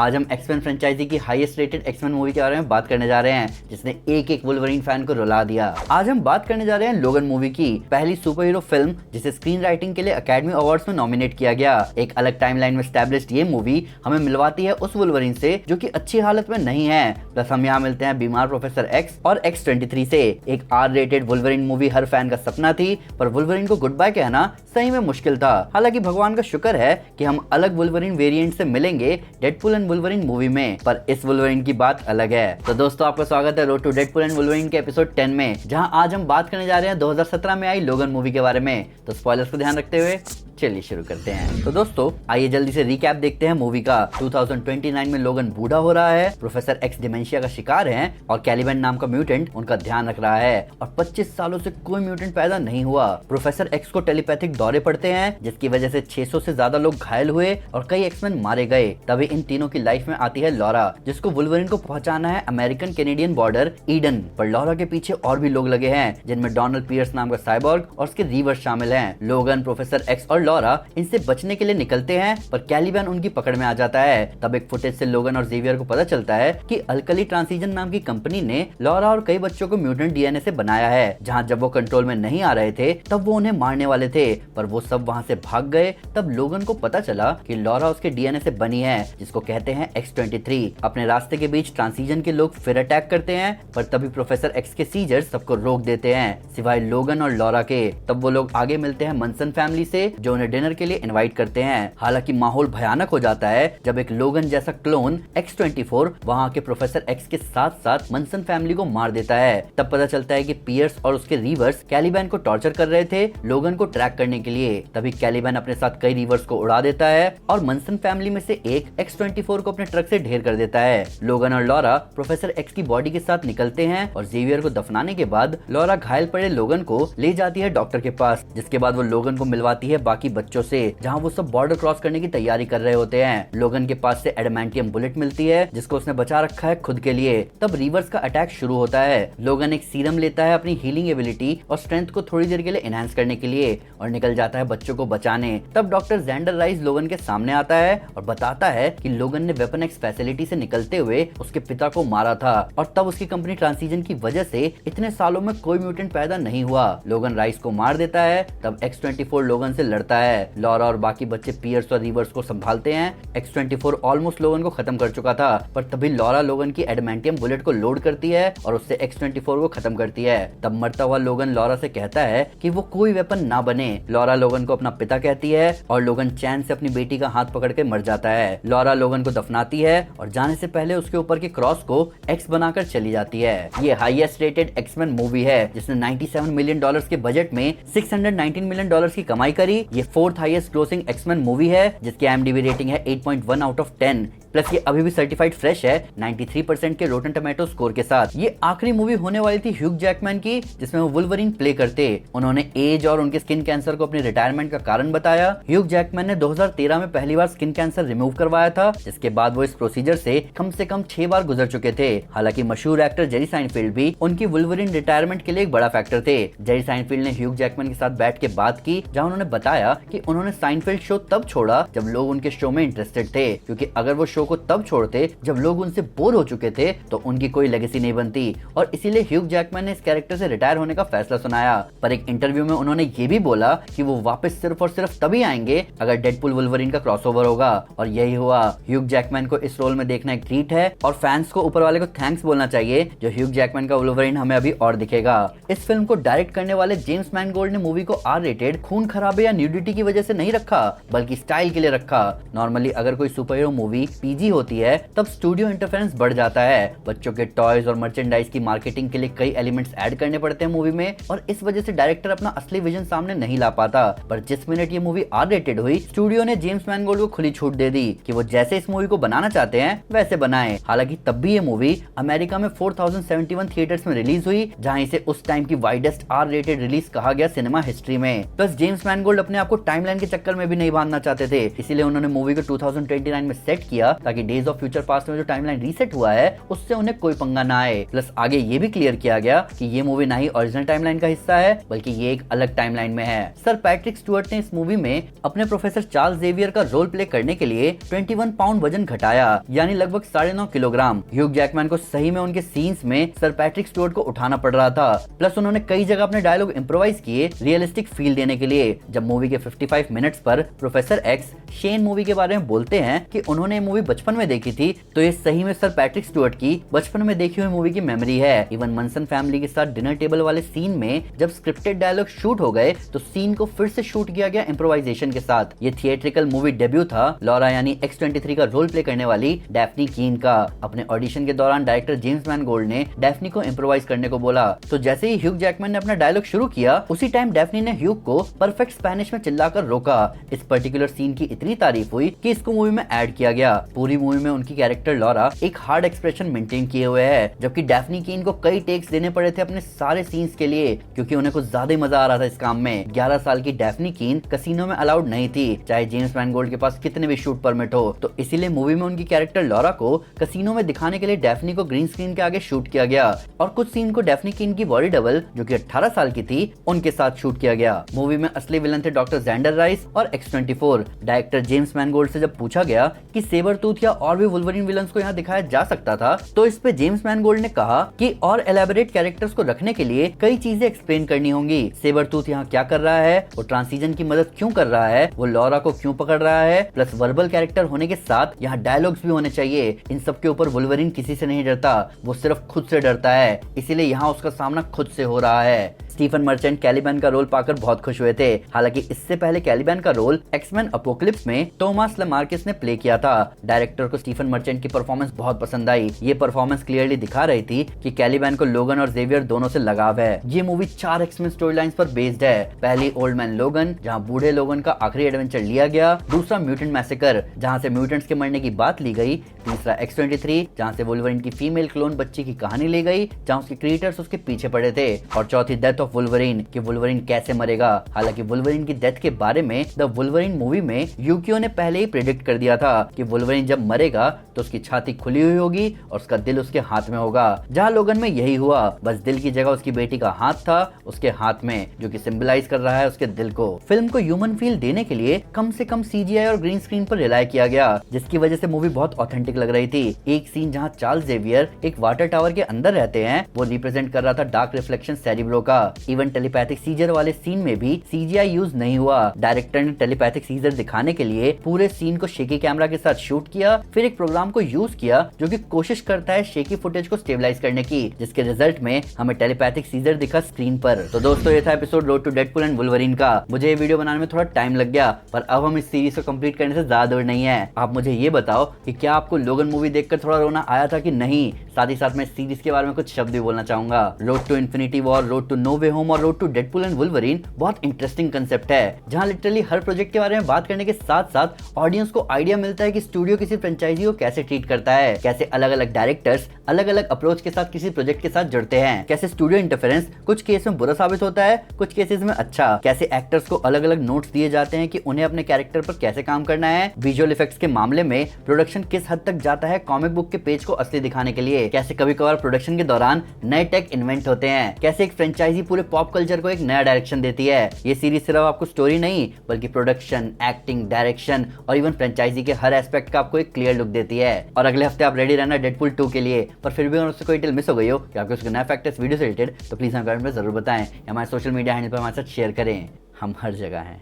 आज हम X Men franchise की हाईएस्ट रेटेड एक्समैन मूवी के बारे में बात करने जा रहे हैं, जिसने एक एक वुल्वरीन फैन को रुला दिया। आज हम बात करने जा रहे हैं लोगन मूवी की, पहली सुपर हीरो फिल्म जिसे स्क्रीन राइटिंग के लिए अकेडमी अवार्ड्स में नॉमिनेट किया गया। एक अलग टाइमलाइन में एस्टैब्लिश्ड ये मूवी हमें मिलवाती है उस वुल्वरीन से जो कि अच्छी हालत में नहीं है। प्लस हम यहाँ मिलते हैं बीमार प्रोफेसर एक्स और X-23 से। एक आर रेटेड वुल्वरीन मूवी हर फैन का सपना थी, पर वुल्वरीन को गुड बाय कहना सही में मुश्किल था। हालांकि भगवान का शुक्र है कि हम अलग वुल्वरीन वेरिएंट से मिलेंगे डेडपूल एंड वुल्वरीन मूवी में, पर इस वुल्वरीन की बात अलग है। तो दोस्तों, आपका स्वागत है road to Deadpool and Wolverine के एपिसोड 10 में, जहां आज हम बात करने जा रहे हैं 2017 में आई लोगन मूवी के बारे में। तो स्पॉयलर्स को ध्यान रखते हुए चलिए शुरू करते हैं। तो दोस्तों, आइए जल्दी से रिकैप देखते हैं मूवी का। 2029 में लोगन बूढ़ा हो रहा है, प्रोफेसर एक्स डिमेंशिया का शिकार है और कैलिबन नाम का म्यूटेंट उनका ध्यान रख रहा है और 25 सालों से कोई म्यूटेंट पैदा नहीं हुआ। प्रोफेसर एक्स को टेलीपैथिक दौरे पड़ते हैं, जिसकी वजह से 600 से ज्यादा लोग घायल हुए और कई एक्समैन मारे गए। तभी इन तीनों की लाइफ में आती है लॉरा, जिसको वुल्वरीन को पहुंचाना है अमेरिकन कैनेडियन बॉर्डर ईडन। पर लॉरा के पीछे और भी लोग लगे हैं, जिनमें डोनाल्ड पियर्स नाम का साइबॉर्ग और उसके रीवर्स शामिल हैं। लोगन, प्रोफेसर एक्स और लॉरा इनसे बचने के लिए निकलते हैं, पर कैलिबन उनकी पकड़ में आ जाता है। तब एक फुटेज से लोगन और जेवियर को पता चलता है कि अल्कली ट्रांसिजन नाम की कंपनी ने लॉरा और कई बच्चों को म्यूटेंट डीएनए से बनाया है। जहां जब वो कंट्रोल में नहीं आ रहे थे तब वो उन्हें मारने वाले थे, पर वो सब वहां से भाग गए। तब लोगन को पता चला कि लॉरा उसके डीएनए से बनी है, जिसको कहते हैं X-23। अपने रास्ते के बीच ट्रांसिजन के लोग फिर अटैक करते हैं, पर तभी प्रोफेसर एक्स के सीजर्स सबको रोक देते हैं, सिवाय लोगन और लॉरा के। तब वो लोग आगे मिलते हैं मनसन फैमिली से, जो उन्हें डिनर के लिए इनवाइट करते हैं। हालांकि माहौल भयानक हो जाता है जब एक लोगन जैसा क्लोन X-24 वहां के प्रोफेसर एक्स के साथ साथ मनसन फैमिली को मार देता है। तब पता चलता है कि पियर्स और उसके रीवर्स कैलिबन को टॉर्चर कर रहे थे लोगन को ट्रैक करने के लिए। तभी कैलिबन अपने साथ कई रीवर्स को उड़ा देता है और मनसन फैमिली में से एक X-24 को अपने ट्रक से ढेर कर देता है। लोगन और लॉरा प्रोफेसर एक्स की बॉडी के साथ निकलते हैं और जेवियर को दफनाने के बाद लॉरा घायल पड़े लोगन को ले जाती है डॉक्टर के पास, जिसके बाद वो लोगन को मिलवाती है बाकी बच्चों से, जहां वो सब बॉर्डर क्रॉस करने की तैयारी कर रहे होते हैं। लोगन के पास से एडमेंटियम बुलेट मिलती है, जिसको उसने बचा रखा है खुद के लिए। तब रीवर्स का अटैक शुरू होता है। लोगन एक सीरम लेता है अपनी हीलिंग एबिलिटी और स्ट्रेंथ को थोड़ी देर के लिए एनहांस करने के लिए और निकल जाता है बच्चों को बचाने। तब डॉक्टर जेंडर राइस लोगन के सामने आता है और बताता है कि लोगन ने वेपन एक्स फैसिलिटी से निकलते हुए उसके पिता को मारा था और तब उसकी कंपनी ट्रांसिजन की वजह से इतने सालों में कोई म्यूटेंट पैदा नहीं हुआ। लोगन राइस को मार देता है। तब X-24 लोगन से लड़ता है। लॉरा और बाकी बच्चे पियर्स और रीवर्स को संभालते हैं। X-24 ऑलमोस्ट लोगन को खत्म कर चुका था, पर तभी लॉरा लोगन की एडमेंटियम बुलेट को लोड करती है और उससे X-24 को खत्म करती है। तब मरता हुआ लोगन लॉरा से कहता है कि वो कोई वेपन ना बने। लॉरा लोगन को अपना पिता कहती है और लोगन चैन से अपनी बेटी का हाथ पकड़ के मर जाता है। लॉरा लोगन को दफनाती है और जाने से पहले उसके ऊपर के क्रॉस को एक्स बनाकर चली जाती है। ये हाईएस्ट रेटेड एक्समैन मूवी है, जिसने $97 मिलियन के बजट में $619 मिलियन की कमाई करी। ये fourth highest grossing X-Men movie है, जिसकी IMDb रेटिंग है 8.1 आउट ऑफ 10। प्लस ये अभी भी सर्टिफाइड फ्रेश है 93% के रोटन टोमेटो स्कोर के साथ। ये आखिरी मूवी होने वाली थी ह्यूग जैकमैन की, जिसमें वो वुल्वरीन प्ले करते। उन्होंने एज और उनके स्किन कैंसर को अपने रिटायरमेंट का कारण बताया। ह्यूग जैकमैन ने 2013 में पहली बार स्किन कैंसर रिमूव करवाया था, जिसके बाद वो इस प्रोसीजर से कम 6 बार गुजर चुके थे। हालांकि मशहूर एक्टर जेरी साइनफील्ड भी उनकी वुल्वरीन रिटायरमेंट के लिए एक बड़ा फैक्टर थे। जेरी साइनफील्ड ने ह्यूग जैकमैन के साथ बैठ के बात की, जहां उन्होंने बताया कि उन्होंने साइनफील्ड शो तब छोड़ा जब लोग उनके शो में इंटरेस्टेड थे, क्योंकि अगर वो शो को तब छोड़ते जब लोग उनसे बोर हो चुके थे तो उनकी कोई लेगेसी नहीं बनती, और इसीलिए ह्यूग जैकमैन ने इस कैरेक्टर से रिटायर होने का फैसला सुनाया। पर एक इंटरव्यू में उन्होंने ये भी बोला कि वो वापस सिर्फ और सिर्फ तभी आएंगे अगर डेडपूल वुल्वरीन का क्रॉसओवर होगा, और यही हुआ। ह्यूग जैकमैन को इस रोल में देखना एक ट्रीट है और फैंस को ऊपर वाले को थैंक्स बोलना चाहिए, जो ह्यूग जैकमैन का वुल्वरीन हमें अभी और दिखेगा। इस फिल्म को डायरेक्ट करने वाले जेम्स मैनगोल्ड ने मूवी को आर रेटेड, खून खराबे या न्यूडिटी की वजह से नहीं रखा, बल्कि स्टाइल के लिए रखा। नॉर्मली अगर कोई सुपर हीरो मूवी पीजी होती है तब स्टूडियो इंटरफेरेंस बढ़ जाता है। बच्चों के टॉयज और मर्चेंडाइज की मार्केटिंग के लिए कई एलिमेंट्स ऐड करने पड़ते हैं मूवी में, और इस वजह से डायरेक्टर अपना असली विजन सामने नहीं ला पाता। पर जिस मिनट ये मूवी आर रेटेड हुई, स्टूडियो ने जेम्स मैनगोल्ड को खुली छूट दे दी कि वो जैसे इस मूवी को बनाना चाहते हैं वैसे बनाएं। हालांकि तब भी ये मूवी अमेरिका में 4071 थिएटर्स में रिलीज हुई, जहां इसे उस टाइम की वाइडेस्ट आर रेटेड रिलीज कहा गया सिनेमा हिस्ट्री में। प्लस जेम्स मैनगोल्ड अपने आप को को टाइमलाइन के चक्कर में भी नहीं बांधना चाहते थे, इसीलिए उन्होंने मूवी को 2029 में सेट किया ताकि डेज ऑफ फ्यूचर पास्ट में जो टाइमलाइन रीसेट हुआ है उससे उन्हें कोई पंगा ना आए। प्लस आगे ये भी क्लियर किया गया कि ये मूवी ना ही ओरिजिनल टाइमलाइन का हिस्सा है बल्कि ये एक अलग टाइमलाइन में है। सर पैट्रिक स्टुअर्ट ने इस मूवी में अपने प्रोफेसर चार्ल्स जेवियर का रोल प्ले करने के लिए 21 पाउंड वजन घटाया, यानी लगभग 9.5 किलोग्राम। ह्यूग जैकमैन को सही में उनके सीन्स में सर पैट्रिक स्टुअर्ट को उठाना पड़ रहा था। प्लस उन्होंने कई जगह अपने डायलॉग इम्प्रोवाइज किए रियलिस्टिक फील देने के लिए। जब मूवी के 55 मिनट्स पर प्रोफेसर एक्स शेन मूवी के बारे में बोलते हैं कि उन्होंने मूवी बचपन में देखी थी, तो ये सही में सर पैट्रिक स्टुअर्ट की बचपन में देखी हुई मूवी की मेमोरी है। इवन मनसन फैमिली के साथ डिनर टेबल वाले सीन में जब स्क्रिप्टेड डायलॉग शूट हो गए तो सीन को फिर से शूट किया गया इम्प्रोवाइजेशन के साथ। ये थिएट्रिकल मूवी डेब्यू था लॉरा यानी X-23 का रोल प्ले करने वाली डैफ्नी कीन का। अपने ऑडिशन के दौरान डायरेक्टर जेम्स मैनगोल्ड ने डैफ्नी को इम्प्रोवाइज करने को बोला, तो जैसे ही ह्यूग जैकमैन ने अपना डायलॉग शुरू किया उसी टाइम डैफ्नी ने ह्यूग को परफेक्ट स्पेनिश में चिल्लाकर रोका। इस पर्टिकुलर सीन की इतनी तारीफ हुई कि इसको मूवी में ऐड किया गया। पूरी मूवी में उनकी कैरेक्टर लॉरा एक हार्ड एक्सप्रेशन मेंटेन किए हुए है, जबकि डैफ्नी कीन को कई टेक्स देने पड़े थे अपने सारे सीन्स के लिए क्योंकि उन्हें कुछ ज्यादा ही मजा आ रहा था इस काम में। 11 साल की डैफ्नी कीन कसिनो में अलाउड नहीं थी, चाहे जेम्स मैनगोल्ड के पास कितने भी शूट परमिट हो। तो इसीलिए मूवी में उनकी कैरेक्टर लॉरा को कसिनो में दिखाने के लिए डैफ्नी को ग्रीन स्क्रीन के आगे शूट किया गया और कुछ सीन को डैफ्नी कीन की बॉडी डबल जो कि 18 साल की थी उनके साथ शूट किया गया। मूवी में असली विलन थे डॉक्टर ज़ैंडर राइस और X-24। डायरेक्टर जेम्स मैनगोल्ड से जब पूछा गया कि सेबरटूथ या और भी वुल्वरीन विलन्स को यहाँ दिखाया जा सकता था, तो इस पे जेम्स मैनगोल्ड ने कहा कि और एलैबोरेट कैरेक्टर्स को रखने के लिए कई चीजें एक्सप्लेन करनी होंगी। सेबरटूथ यहाँ क्या कर रहा है, वो ट्रांसीजन की मदद क्यों कर रहा है, वो लॉरा को क्यों पकड़ रहा है, प्लस वर्बल कैरेक्टर होने के साथ यहाँ डायलॉग्स भी होने चाहिए। इन सब के ऊपर वुल्वरीन किसी से नहीं डरता, वो सिर्फ खुद से डरता है, इसीलिए यहाँ उसका सामना खुद से हो रहा है। स्टीफन मर्चेंट कैलिबैन का रोल पाकर बहुत खुश हुए थे। हालांकि इससे पहले कैलिबैन का रोल एक्समैन अपोकलिप्स में टोमास लमार्किस ने प्ले किया था। डायरेक्टर को स्टीफन मर्चेंट की परफॉर्मेंस बहुत पसंद आई। ये परफॉर्मेंस क्लियरली दिखा रही थी कि कैलिबैन को लोगन और जेवियर दोनों से लगाव है। ये मूवी 4 एक्समैन स्टोरी लाइन्स पर बेस्ड है। पहली ओल्ड मैन लोगन, जहाँ बूढ़े लोगन का आखिरी एडवेंचर लिया गया। दूसरा म्यूटेंट मैसेकर, जहाँ से म्यूटेंट्स के मरने की बात ली गई। तीसरा X-23, जहाँ से वुल्वरीन की फीमेल क्लोन बच्ची की कहानी ली गई, जहाँ उसके क्रिएटर्स उसके पीछे पड़े थे। और चौथी डेथ ऑफ वुल्वरीन, कि वुल्वरीन कैसे मरेगा। हालांकि वुल्वरीन की डेथ के बारे में द वुल्वरीन मूवी में यूकियो ने पहले ही प्रेडिक्ट कर दिया था कि वुल्वरीन जब मरेगा तो उसकी छाती खुली हुई होगी और उसका दिल उसके हाथ में होगा। जहाँ लोगन में यही हुआ, बस दिल की जगह उसकी बेटी का हाथ था उसके हाथ में, जो कि सिंबलाइज कर रहा है उसके दिल को। फिल्म को ह्यूमन फील देने के लिए कम से कम CGI और ग्रीन स्क्रीन पर रिलाय किया गया, जिसकी वजह से मूवी बहुत ऑथेंटिक लग रही थी। एक सीन जहाँ चार्ल्स जेवियर एक वाटर टावर के अंदर रहते हैं, वो रिप्रेजेंट कर रहा था डार्क रिफ्लेक्शन सेरिब्रो का। इवन टेलीपैथिक सीजर वाले सीन में भी CGI यूज नहीं हुआ। डायरेक्टर ने टेलीपैथिक सीजर दिखाने के लिए पूरे सीन को शेकी कैमरा के साथ शूट किया, फिर एक प्रोग्राम को यूज किया जो कि कोशिश करता है शेकी फुटेज को स्टेबलाइज करने की, जिसके रिजल्ट में हमें टेलीपैथिक सीजर दिखा स्क्रीन पर। तो दोस्तों, ये था episode road to Deadpool and Wolverine का। मुझे ये वीडियो बनाने में थोड़ा टाइम लग गया, पर अब हम इस सीरीज को कंप्लीट करने से ज्यादा दूर नहीं है। आप मुझे ये बताओ कि क्या आपको लोगन मूवी देखकर थोड़ा रोना आया था कि नहीं। साथ ही साथ मैं सीरीज के बारे में कुछ शब्द भी बोलना चाहूंगा। Road to infinity war, road to no way home और road to Deadpool and Wolverine बहुत इंटरेस्टिंग कंसेप्ट है, जहां लिटरली हर प्रोजेक्ट के बारे में बात करने के साथ साथ ऑडियंस को आइडिया मिलता है कि स्टूडियो किसी फ्रेंचाइजी को कैसे ट्रीट करता है, कैसे अलग अलग डायरेक्टर्स अलग अलग अप्रोच के साथ किसी प्रोजेक्ट के साथ जुड़ते हैं, कैसे स्टूडियो इंटरफेरेंस कुछ केस में बुरा साबित होता है, कुछ केसेस में अच्छा, कैसे एक्टर्स को अलग अलग नोट्स दिए जाते हैं कि उन्हें अपने कैरेक्टर पर कैसे काम करना है। विजुअल इफेक्ट्स के मामले में प्रोडक्शन किस हद तक जाता है कॉमिक बुक के पेज को असली दिखाने के लिए, कैसे कभी कभार प्रोडक्शन के दौरान नए टेक इन्वेंट होते हैं, कैसे एक फ्रेंचाइजी पूरे पॉप कल्चर को एक नया डायरेक्शन देती है। ये सीरीज सिर्फ आपको स्टोरी नहीं बल्कि प्रोडक्शन, एक्टिंग, डायरेक्शन और इवन फ्रेंचाइजी के हर एस्पेक्ट का आपको एक क्लियर लुक देती है। और अगले हफ्ते आप रेडी रहना डेडपूल 2 के लिए। पर फिर भी अगर उससे कोई डिटेल मिस हो गई हो कि आपको उसके नया फैक्ट इस वीडियो से रिलेटेड, तो प्लीज हमें कमेंट में जरूर बताएं या हमारे सोशल मीडिया हैंडल पर हमारे साथ शेयर करें। हम हर जगह हैं।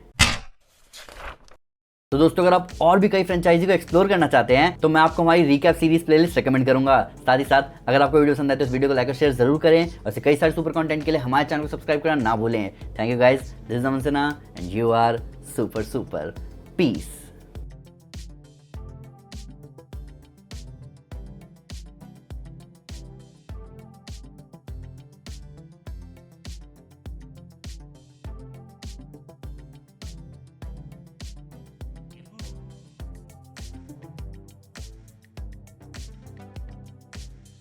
तो दोस्तों, अगर आप और भी कई फ्रेंचाइजी को एक्सप्लोर करना चाहते हैं तो मैं आपको हमारी रिकैप सीरीज प्लेलिस्ट रेकमेंड करूंगा। साथ ही साथ अगर आपको वीडियो पसंद आए तो इस वीडियो को लाइक और शेयर जरूर करें। और कई सारे सुपर कंटेंट के लिए हमारे चैनल को सब्सक्राइब करना ना भूलें। Thank you guys, this is Aman Sinha and you are super super. Piece.